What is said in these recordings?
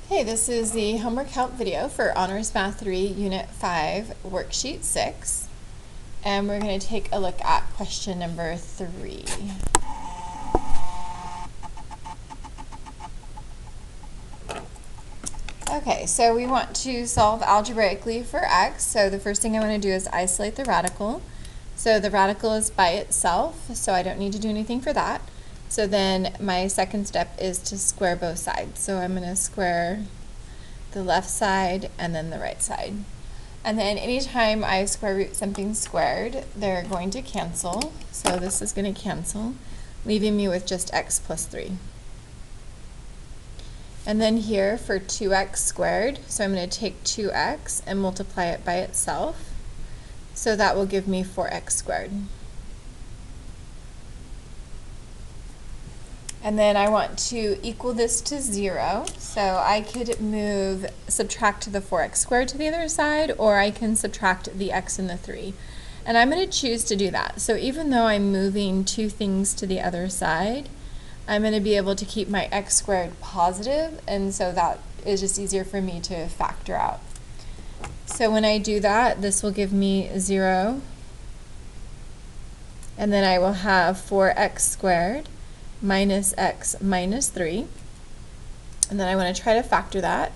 Hey, this is the homework help video for Honors Math 3 Unit 5 Worksheet 6, and we're going to take a look at question number 3. Okay, so we want to solve algebraically for x, so the first thing I want to do is isolate the radical. So the radical is by itself, so I don't need to do anything for that. So then my second step is to square both sides. So I'm going to square the left side and then the right side. And then anytime I square root something squared, they're going to cancel. So this is going to cancel, leaving me with just x plus 3. And then here for 2x squared, so I'm going to take 2x and multiply it by itself. So that will give me 4x squared. And then I want to equal this to 0, so I could subtract the 4x squared to the other side, or I can subtract the x and the 3. And I'm going to choose to do that. So even though I'm moving two things to the other side, I'm going to be able to keep my x squared positive, and so that is just easier for me to factor out. So when I do that, this will give me 0, and then I will have 4x squared minus x minus 3, and then I want to try to factor that.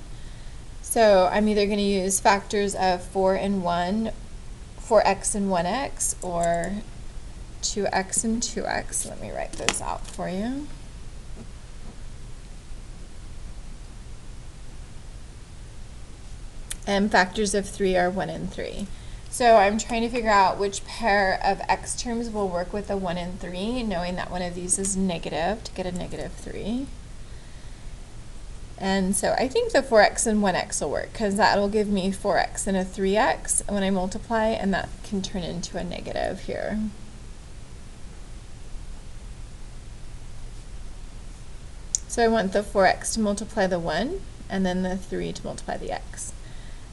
So I'm either going to use factors of 4 and 1, 4x and 1x, or 2x and 2x. Let me write those out for you. And factors of 3 are 1 and 3. So I'm trying to figure out which pair of x terms will work with the 1 and 3, knowing that one of these is negative, to get a negative 3. And so I think the 4x and 1x will work, because that will give me 4x and a 3x when I multiply, and that can turn into a negative here. So I want the 4x to multiply the 1, and then the 3 to multiply the x.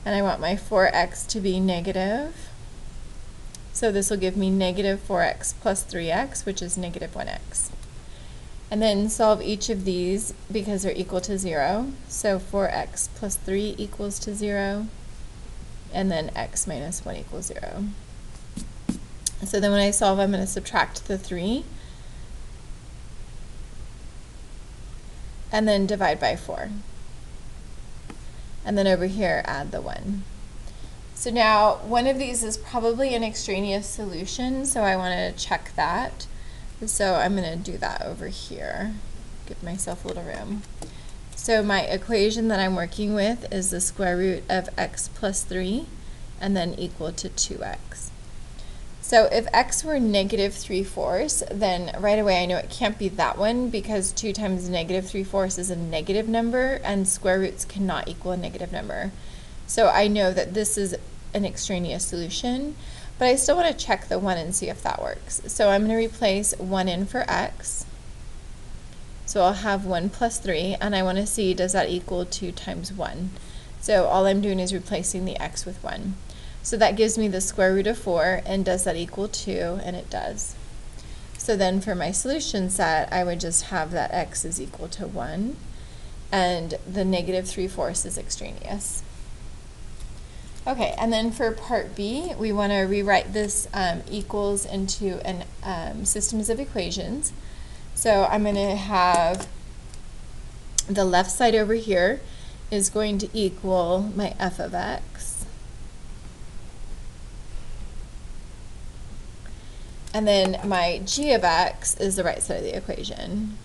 And I want my 4x to be negative. So this will give me negative 4x plus 3x, which is negative 1x. And then solve each of these because they're equal to 0. So 4x plus 3 equals to 0, and then x minus 1 equals 0. So then when I solve, I'm going to subtract the 3, and then divide by 4. And then over here, add the 1. So now, one of these is probably an extraneous solution, so I want to check that. So I'm going to do that over here, give myself a little room. So my equation that I'm working with is the square root of x plus 3, and then equal to 2x. So if x were negative 3/4, then right away I know it can't be that one, because 2 times negative 3/4 is a negative number, and square roots cannot equal a negative number. So I know that this is an extraneous solution, but I still want to check the 1 and see if that works. So I'm going to replace 1 in for x. So I'll have 1 plus 3, and I want to see, does that equal 2 times 1? So all I'm doing is replacing the x with 1. So that gives me the square root of 4, and does that equal 2? And it does. So then for my solution set, I would just have that x is equal to 1, and the negative 3/4 is extraneous. Okay, and then for part B, we want to rewrite this equals into an systems of equations. So I'm going to have the left side over here is going to equal my f of x. And then my g of x is the right side of the equation.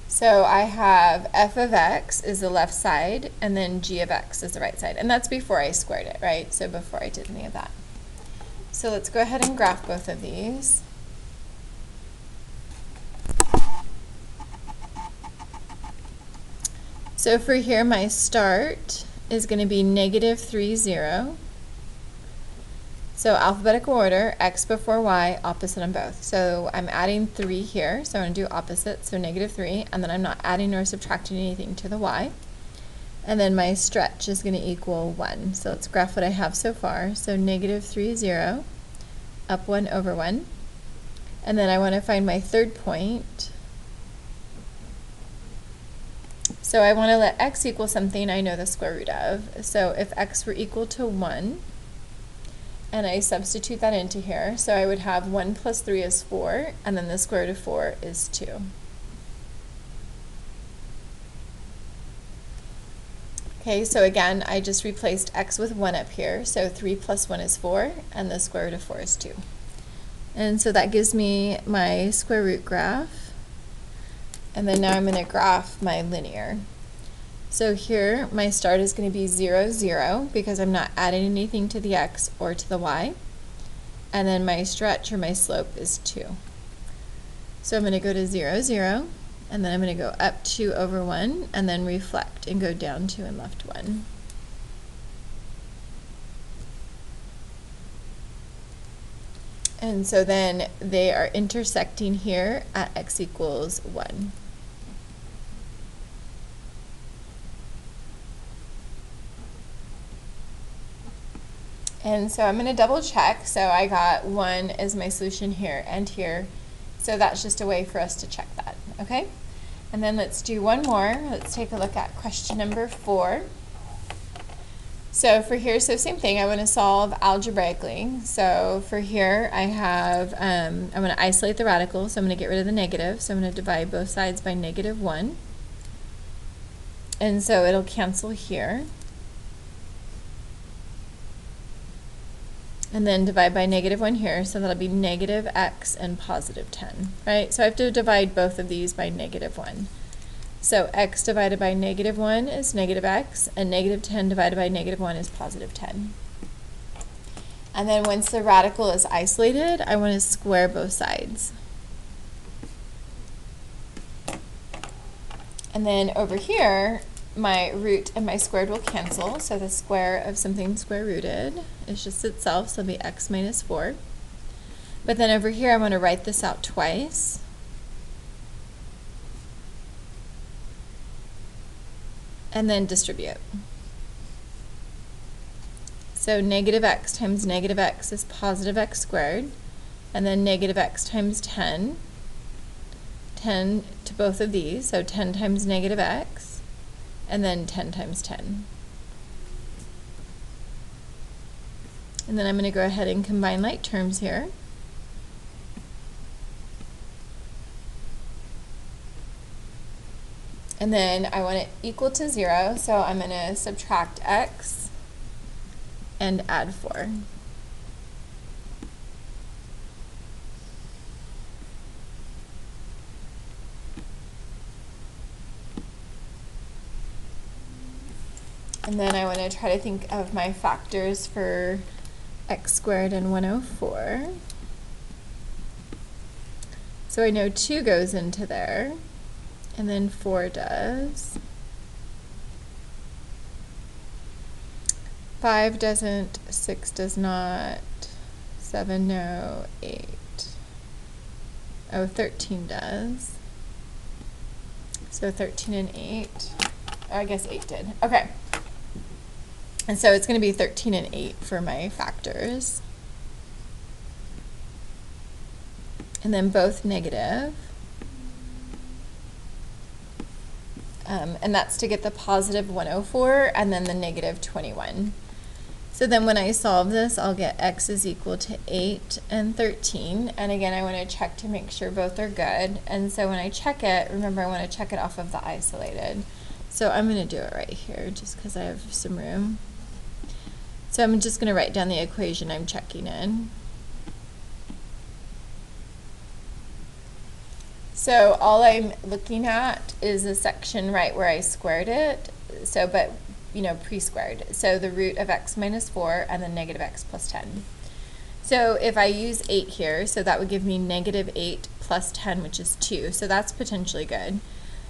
So I have f of x is the left side, and then g of x is the right side. And that's before I squared it, right? So before I did any of that. So let's go ahead and graph both of these. So for here, my start is going to be negative 3, 0. So alphabetical order, x before y, opposite on both. So I'm adding 3 here, so I'm going to do opposite, so negative 3, and then I'm not adding or subtracting anything to the y. And then my stretch is going to equal 1. So let's graph what I have so far. So negative 3, 0, up 1 over 1. And then I want to find my third point. So I want to let x equal something I know the square root of. So if x were equal to 1, and I substitute that into here, so I would have 1 plus 3 is 4, and then the square root of 4 is 2. Okay, so again, I just replaced x with 1 up here, so 3 plus 1 is 4, and the square root of 4 is 2. And so that gives me my square root graph, and then now I'm going to graph my linear. So here, my start is going to be 0, 0, because I'm not adding anything to the x or to the y, and then my stretch or my slope is 2. So I'm going to go to 0, 0, and then I'm going to go up 2 over 1, and then reflect and go down 2 and left 1. And so then they are intersecting here at x equals 1. And so I'm going to double check. So I got 1 as my solution here and here. So that's just a way for us to check that, okay? And then let's do one more. Let's take a look at question number 4. So for here, so same thing, I want to solve algebraically. So for here, I have, I'm going to isolate the radical, so I'm going to get rid of the negative. So I'm going to divide both sides by -1. And so it'll cancel here. And then divide by -1 here, so that'll be negative x and positive 10, right? So I have to divide both of these by -1. So x divided by -1 is negative x, and negative 10 divided by -1 is positive 10. And then once the radical is isolated, I want to square both sides. And then over here, my root and my squared will cancel, so the square of something square rooted is just itself, so it'll be x minus 4. But then over here, I'm going to write this out twice. And then distribute. So negative x times negative x is positive x squared, and then negative x times 10, 10 to both of these, so 10 times negative x, and then 10 times 10. And then I'm going to go ahead and combine like terms here. And then I want it equal to 0, so I'm going to subtract x and add 4. And then I want to try to think of my factors for x squared and 104. So I know 2 goes into there, and then 4 does. 5 doesn't, 6 does not, 7 no, 8. Oh, 13 does. So 13 and 8. Oh, I guess 8 did. Okay. And so it's going to be 13 and 8 for my factors. And then both negative. And that's to get the positive 104 and then the negative 21. So then when I solve this, I'll get x is equal to 8 and 13. And again, I want to check to make sure both are good. And so when I check it, remember I want to check it off of the isolated. So I'm going to do it right here just because I have some room. So I'm just going to write down the equation I'm checking in. So all I'm looking at is the section right where I squared it, so but you know pre-squared. So the root of x minus 4 and then negative x plus 10. So if I use 8 here, so that would give me negative 8 plus 10, which is 2. So that's potentially good.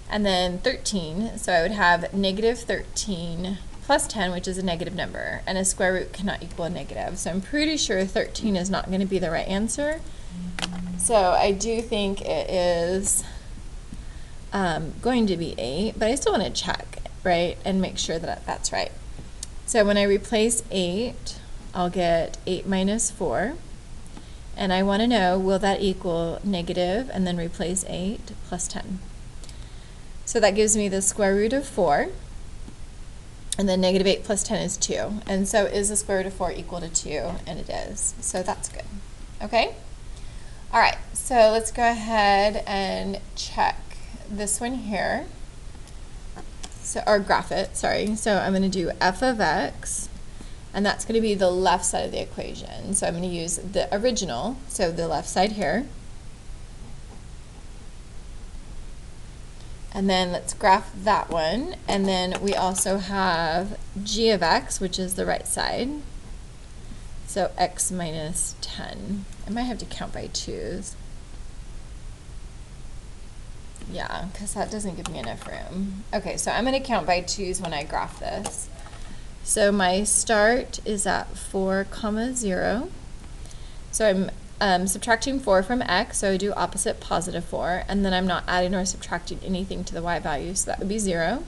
And then 13, so I would have negative 13 plus 10, which is a negative number, and a square root cannot equal a negative. So I'm pretty sure 13 is not going to be the right answer. So I do think it is going to be 8, but I still want to check, right, and make sure that that's right. So when I replace 8, I'll get 8 minus 4, and I want to know, will that equal negative, and then replace 8 plus 10. So that gives me the square root of 4. And then negative 8 plus 10 is 2. And so is the square root of 4 equal to 2? And it is. So that's good. Okay? All right. So let's go ahead and check this one here. So, or graph it, sorry. So I'm going to do f of x. And that's going to be the left side of the equation. So I'm going to use the original, so the left side here. And then let's graph that one. And then we also have g of x, which is the right side. So x minus 10. I might have to count by 2's. Yeah, because that doesn't give me enough room. Okay, so I'm going to count by 2's when I graph this. So my start is at 4, 0. So I'm subtracting 4 from x, so I do opposite positive 4, and then I'm not adding or subtracting anything to the y value, so that would be 0.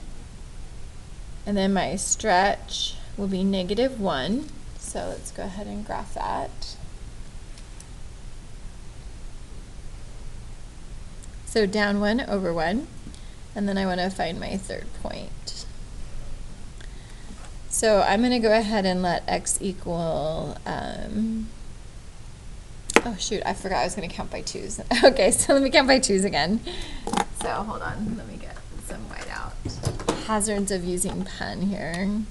And then my stretch will be negative 1, so let's go ahead and graph that. So down 1 over 1, and then I want to find my third point. So I'm going to go ahead and let x equal, oh shoot, I forgot I was going to count by 2's. Okay, so let me count by 2's again. So hold on, let me get some white out. Hazards of using pen here.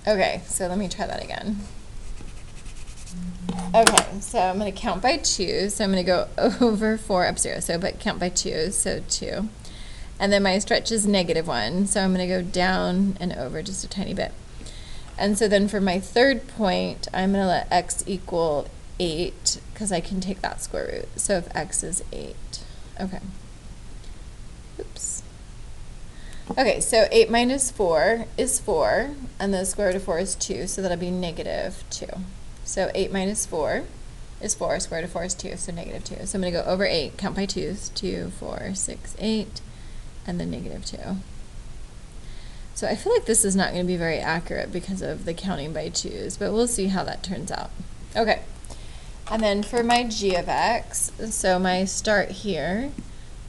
Okay, so let me try that again. Okay, so I'm going to count by 2, so I'm going to go over 4 up 0, so but count by 2, so 2. And then my stretch is negative 1, so I'm going to go down and over just a tiny bit. And so then for my third point, I'm going to let x equal 8, because I can take that square root. So if x is 8, okay. Oops. Okay, so 8 minus 4 is 4, and the square root of 4 is 2, so that'll be negative 2. So 8 minus 4 is 4, square root of 4 is 2, so negative 2. So I'm going to go over 8, count by 2's, 2, 4, 6, 8, and then negative 2. So I feel like this is not going to be very accurate because of the counting by 2's, but we'll see how that turns out. Okay, and then for my g of x, so my start here,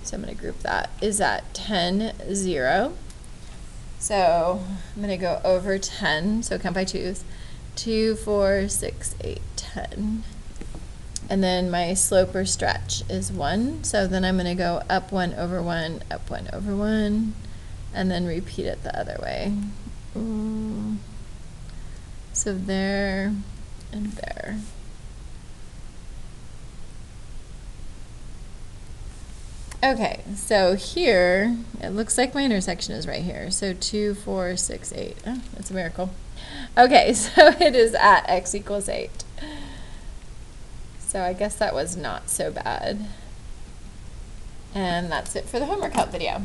so I'm going to group that, is at 10, 0. So I'm going to go over 10, so count by 2's, 2, 4, 6, 8, 10. And then my slope or stretch is 1, so then I'm going to go up 1 over 1, up 1 over 1, and then repeat it the other way. So there and there. Okay, so here, it looks like my intersection is right here. So 2, 4, 6, 8. Oh, that's a miracle. Okay, so it is at x equals 8. So I guess that was not so bad. And that's it for the homework help video.